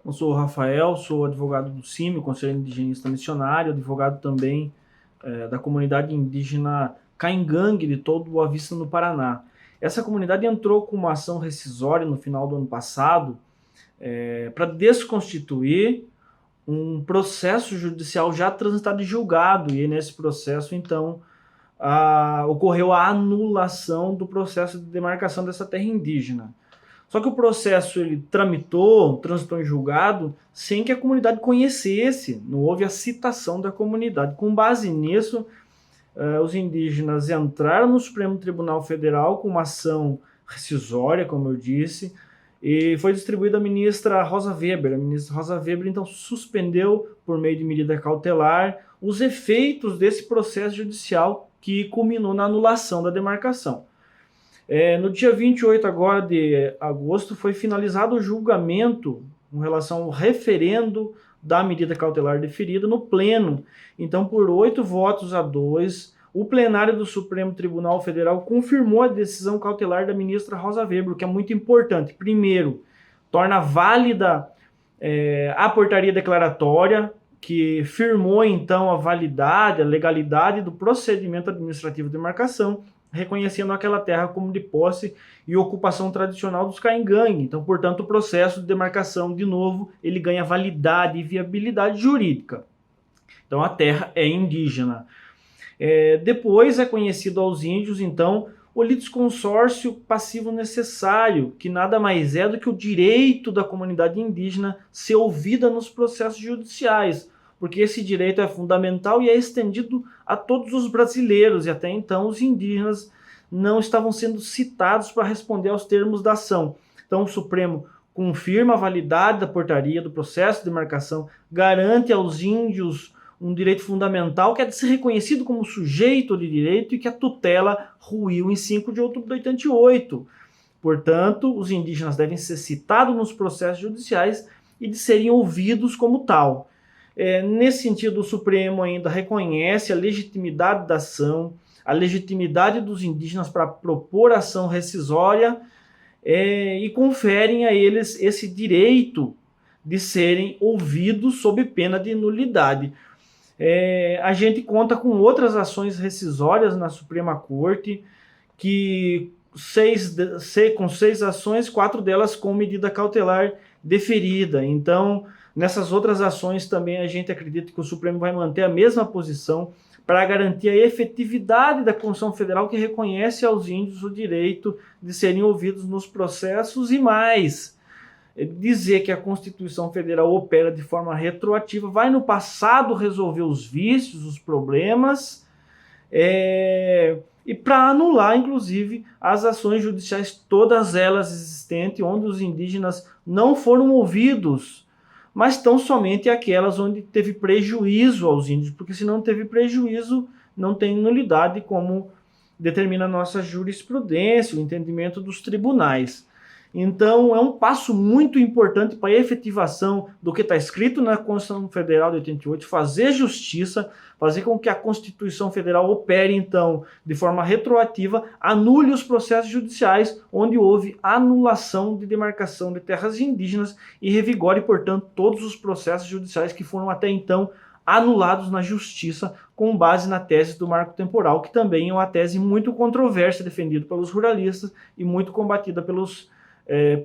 Eu sou o Rafael, sou advogado do CIMI, Conselho Indigenista Missionário, advogado também da comunidade indígena Caingangue de todo Boa Vista, no Paraná. Essa comunidade entrou com uma ação rescisória no final do ano passado para desconstituir um processo judicial já transitado e julgado, e nesse processo, então, ocorreu a anulação do processo de demarcação dessa terra indígena. Só que o processo ele transitou em julgado sem que a comunidade conhecesse, não houve a citação da comunidade. Com base nisso, os indígenas entraram no Supremo Tribunal Federal com uma ação rescisória, como eu disse, e foi distribuída à ministra Rosa Weber. A ministra Rosa Weber, então, suspendeu, por meio de medida cautelar, os efeitos desse processo judicial que culminou na anulação da demarcação. No dia 28 agora de agosto foi finalizado o julgamento com relação ao referendo da medida cautelar deferida no pleno. Então, por 8 votos a 2, o plenário do Supremo Tribunal Federal confirmou a decisão cautelar da ministra Rosa Weber, o que é muito importante. Primeiro, torna válida a portaria declaratória, que firmou então a validade, a legalidade do procedimento administrativo de demarcação, reconhecendo aquela terra como de posse e ocupação tradicional dos Caingangue. Então, portanto, o processo de demarcação, de novo, ele ganha validade e viabilidade jurídica. Então, a terra é indígena. Depois é conhecido aos índios, então, o litisconsórcio passivo necessário, que nada mais é do que o direito da comunidade indígena ser ouvida nos processos judiciais, porque esse direito é fundamental e é estendido a todos os brasileiros, e até então os indígenas não estavam sendo citados para responder aos termos da ação. Então o Supremo confirma a validade da portaria, do processo de demarcação, garante aos índios um direito fundamental que é de ser reconhecido como sujeito de direito e que a tutela ruiu em 5 de outubro de 88. Portanto, os indígenas devem ser citados nos processos judiciais e de serem ouvidos como tal. Nesse sentido, o Supremo ainda reconhece a legitimidade da ação, a legitimidade dos indígenas para propor ação rescisória e conferem a eles esse direito de serem ouvidos sob pena de nulidade. A gente conta com outras ações rescisórias na Suprema Corte, que com 6 ações, 4 delas com medida cautelar deferida. Então, nessas outras ações também a gente acredita que o Supremo vai manter a mesma posição para garantir a efetividade da Constituição Federal, que reconhece aos índios o direito de serem ouvidos nos processos, e mais, dizer que a Constituição Federal opera de forma retroativa, vai no passado resolver os vícios, os problemas, e para anular, inclusive, as ações judiciais, todas elas existentes, onde os indígenas não foram ouvidos, mas tão somente aquelas onde teve prejuízo aos índios, porque se não teve prejuízo, não tem nulidade, como determina a nossa jurisprudência, o entendimento dos tribunais. Então, é um passo muito importante para a efetivação do que está escrito na Constituição Federal de 88, fazer justiça, fazer com que a Constituição Federal opere, então, de forma retroativa, anule os processos judiciais onde houve anulação de demarcação de terras indígenas e revigore, portanto, todos os processos judiciais que foram até então anulados na justiça com base na tese do marco temporal, que também é uma tese muito controversa, defendida pelos ruralistas e muito combatida pelos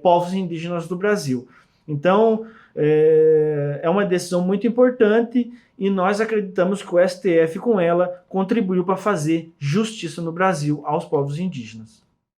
povos indígenas do Brasil. Então, é uma decisão muito importante e nós acreditamos que o STF, com ela, contribuiu para fazer justiça no Brasil aos povos indígenas.